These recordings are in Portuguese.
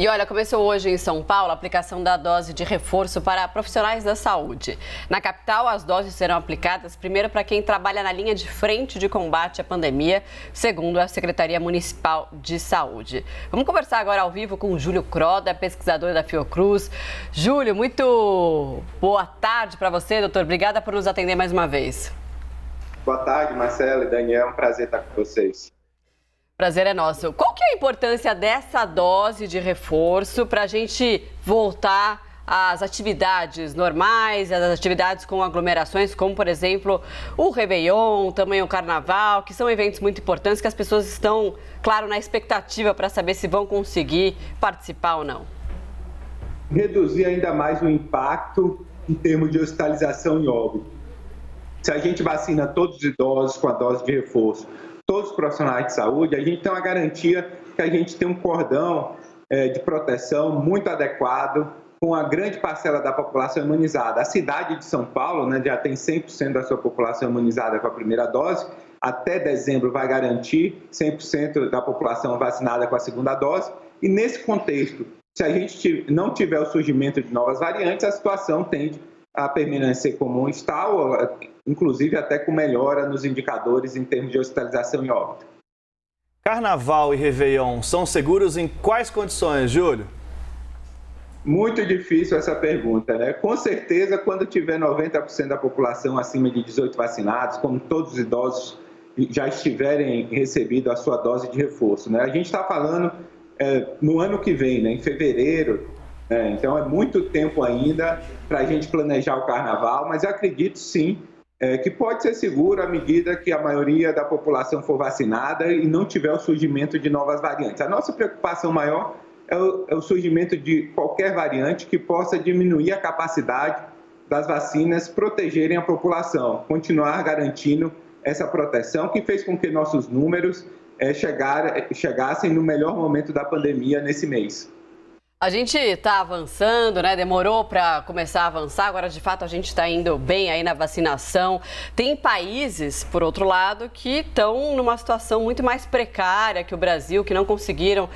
E olha, começou hoje em São Paulo a aplicação da dose de reforço para profissionais da saúde. Na capital, as doses serão aplicadas primeiro para quem trabalha na linha de frente de combate à pandemia, segundo a Secretaria Municipal de Saúde. Vamos conversar agora ao vivo com o Júlio Croda, pesquisador da Fiocruz. Júlio, muito boa tarde para você, doutor. Obrigada por nos atender mais uma vez. Boa tarde, Marcelo e Daniel. É um prazer estar com vocês. Prazer é nosso. Qual que é a importância dessa dose de reforço para a gente voltar às atividades normais, às atividades com aglomerações, como, por exemplo, o Réveillon, também o Carnaval, que são eventos muito importantes que as pessoas estão, claro, na expectativa para saber se vão conseguir participar ou não? Reduzir ainda mais o impacto em termos de hospitalização e óbito. Se a gente vacina todos os idosos com a dose de reforço, todos os profissionais de saúde, a gente tem uma garantia que a gente tem um cordão de proteção muito adequado, com a grande parcela da população imunizada. A cidade de São Paulo, né, já tem 100% da sua população imunizada com a primeira dose, até dezembro vai garantir 100% da população vacinada com a segunda dose, e nesse contexto, se a gente não tiver o surgimento de novas variantes, a situação tende a permanecer como está, ou inclusive até com melhora nos indicadores em termos de hospitalização e óbito. Carnaval e Réveillon são seguros em quais condições, Júlio? Muito difícil essa pergunta, né? Com certeza, quando tiver 90% da população acima de 18 vacinados, como todos os idosos já estiverem recebido a sua dose de reforço, né? A gente está falando no ano que vem, né? Em fevereiro. Então, é muito tempo ainda para a gente planejar o carnaval, mas eu acredito sim que pode ser seguro à medida que a maioria da população for vacinada e não tiver o surgimento de novas variantes. A nossa preocupação maior é o surgimento de qualquer variante que possa diminuir a capacidade das vacinas protegerem a população, continuar garantindo essa proteção que fez com que nossos números chegassem no melhor momento da pandemia nesse mês. A gente está avançando, né? Demorou para começar a avançar, agora de fato a gente está indo bem aí na vacinação. Tem países, por outro lado, que estão numa situação muito mais precária que o Brasil, que não conseguiram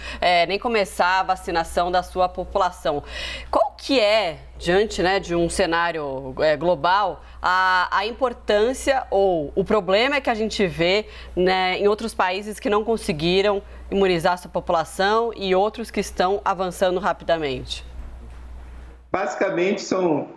nem começar a vacinação da sua população. Qual que é, diante, né, de um cenário global, a importância ou o problema que a gente vê, né, em outros países que não conseguiram imunizar sua população e outros que estão avançando rapidamente? Basicamente são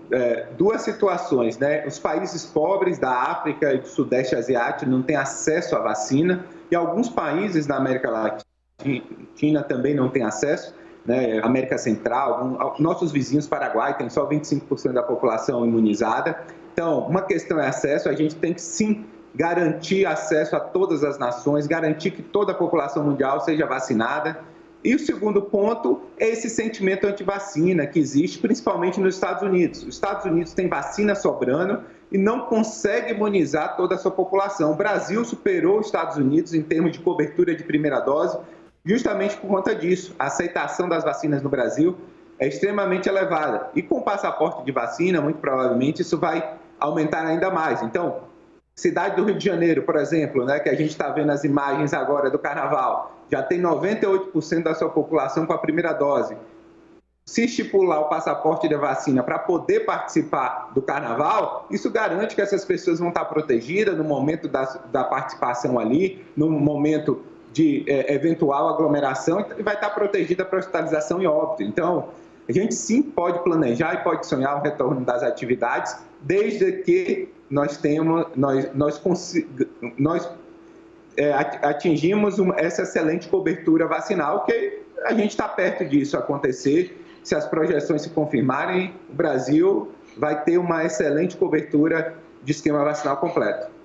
duas situações, né? Os países pobres da África e do Sudeste Asiático não têm acesso à vacina e alguns países da América Latina também não têm acesso, né? América Central, nossos vizinhos, Paraguai, tem só 25% da população imunizada. Então, uma questão é acesso, a gente tem que sim garantir acesso a todas as nações, garantir que toda a população mundial seja vacinada. E o segundo ponto é esse sentimento anti-vacina que existe principalmente nos Estados Unidos. Os Estados Unidos têm vacina sobrando e não consegue imunizar toda a sua população. O Brasil superou os Estados Unidos em termos de cobertura de primeira dose, justamente por conta disso. A aceitação das vacinas no Brasil é extremamente elevada. E com o passaporte de vacina, muito provavelmente, isso vai aumentar ainda mais. Então, cidade do Rio de Janeiro, por exemplo, né, que a gente está vendo as imagens agora do Carnaval, já tem 98% da sua população com a primeira dose. Se estipular o passaporte de vacina para poder participar do Carnaval, isso garante que essas pessoas vão estar protegidas no momento da participação ali, no momento de eventual aglomeração, e vai estar protegida para hospitalização e óbito. Então, a gente sim pode planejar e pode sonhar o retorno das atividades, desde que nós atingimos essa excelente cobertura vacinal, que a gente está perto disso acontecer. Se as projeções se confirmarem, o Brasil vai ter uma excelente cobertura de esquema vacinal completo.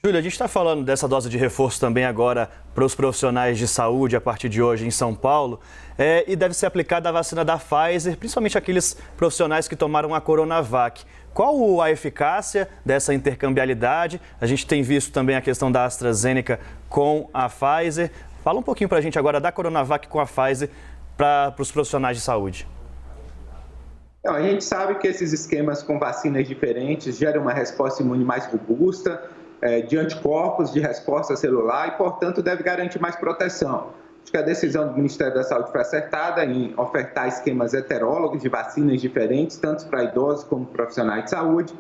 Júlia, a gente está falando dessa dose de reforço também agora para os profissionais de saúde a partir de hoje em São Paulo e deve ser aplicada a vacina da Pfizer, principalmente aqueles profissionais que tomaram a Coronavac. Qual a eficácia dessa intercambiabilidade? A gente tem visto também a questão da AstraZeneca com a Pfizer. Fala um pouquinho para a gente agora da Coronavac com a Pfizer para os profissionais de saúde. Então, a gente sabe que esses esquemas com vacinas diferentes geram uma resposta imune mais robusta, de anticorpos, de resposta celular e, portanto, deve garantir mais proteção. Acho que a decisão do Ministério da Saúde foi acertada em ofertar esquemas heterólogos de vacinas diferentes, tanto para idosos como profissionais de saúde.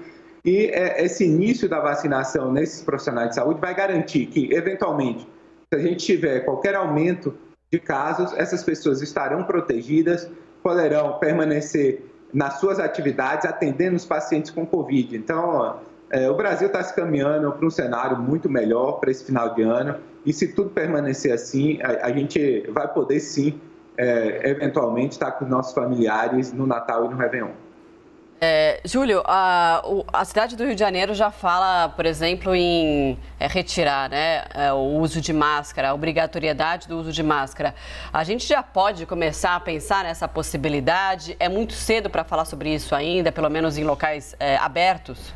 E esse início da vacinação nesses profissionais de saúde vai garantir que, eventualmente, se a gente tiver qualquer aumento de casos, essas pessoas estarão protegidas, poderão permanecer nas suas atividades, atendendo os pacientes com Covid. Então, o Brasil está se caminhando para um cenário muito melhor para esse final de ano, e se tudo permanecer assim, a gente vai poder sim, eventualmente, estar com os nossos familiares no Natal e no Réveillon. Júlio, a cidade do Rio de Janeiro já fala, por exemplo, em retirar, né, o uso de máscara, a obrigatoriedade do uso de máscara. A gente já pode começar a pensar nessa possibilidade? É muito cedo para falar sobre isso ainda, pelo menos em locais abertos?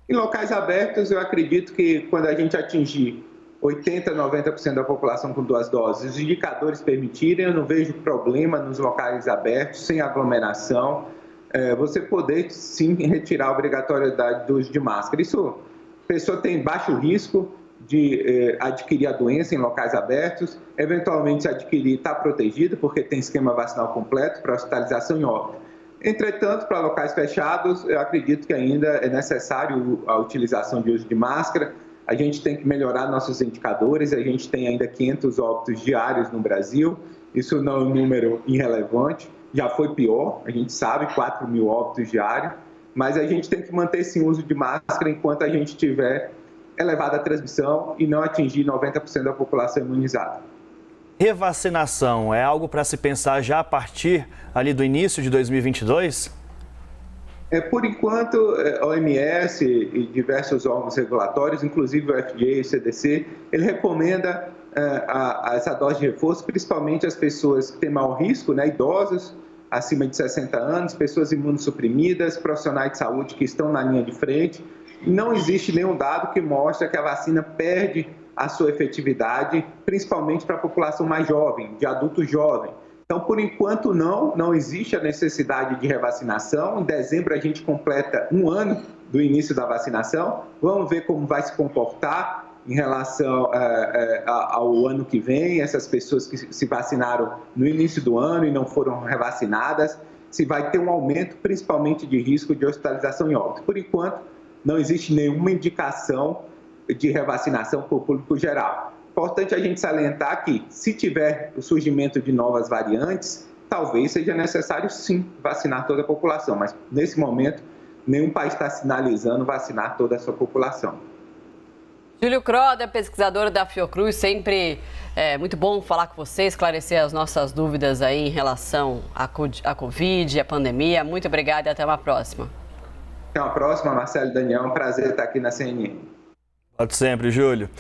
Em locais abertos, eu acredito que quando a gente atingir 80%, 90% da população com 2 doses, os indicadores permitirem, eu não vejo problema nos locais abertos, sem aglomeração, você poder sim retirar a obrigatoriedade do uso de máscara. Isso, a pessoa tem baixo risco de adquirir a doença em locais abertos, eventualmente se adquirir está protegido porque tem esquema vacinal completo para hospitalização e óbito. Entretanto, para locais fechados, eu acredito que ainda é necessário a utilização de uso de máscara. A gente tem que melhorar nossos indicadores, a gente tem ainda 500 óbitos diários no Brasil, isso não é um número irrelevante. Já foi pior, a gente sabe, 4.000 óbitos diários, mas a gente tem que manter esse uso de máscara enquanto a gente tiver elevada a transmissão e não atingir 90% da população imunizada. Revacinação é algo para se pensar já a partir ali do início de 2022? Por enquanto, a OMS e diversos órgãos regulatórios, inclusive o FDA e o CDC, ele recomenda essa dose de reforço, principalmente as pessoas que têm maior risco, né, idosos acima de 60 anos, pessoas imunossuprimidas, profissionais de saúde que estão na linha de frente. Não existe nenhum dado que mostre que a vacina perde a sua efetividade, principalmente para a população mais jovem, de adulto jovem. Então, por enquanto, não existe a necessidade de revacinação. Em dezembro, a gente completa 1 ano do início da vacinação. Vamos ver como vai se comportar em relação ao ano que vem, essas pessoas que se vacinaram no início do ano e não foram revacinadas, se vai ter um aumento, principalmente de risco de hospitalização e óbito. Por enquanto, não existe nenhuma indicação de revacinação para o público geral. Importante a gente salientar que, se tiver o surgimento de novas variantes, talvez seja necessário sim vacinar toda a população, mas nesse momento nenhum país está sinalizando vacinar toda a sua população. Júlio Croda, pesquisador da Fiocruz, sempre muito bom falar com você, esclarecer as nossas dúvidas aí em relação à Covid, à pandemia. Muito obrigada e até uma próxima. Até uma próxima, Marcelo e Daniel. É um prazer estar aqui na CNN. Pode sempre, Júlio.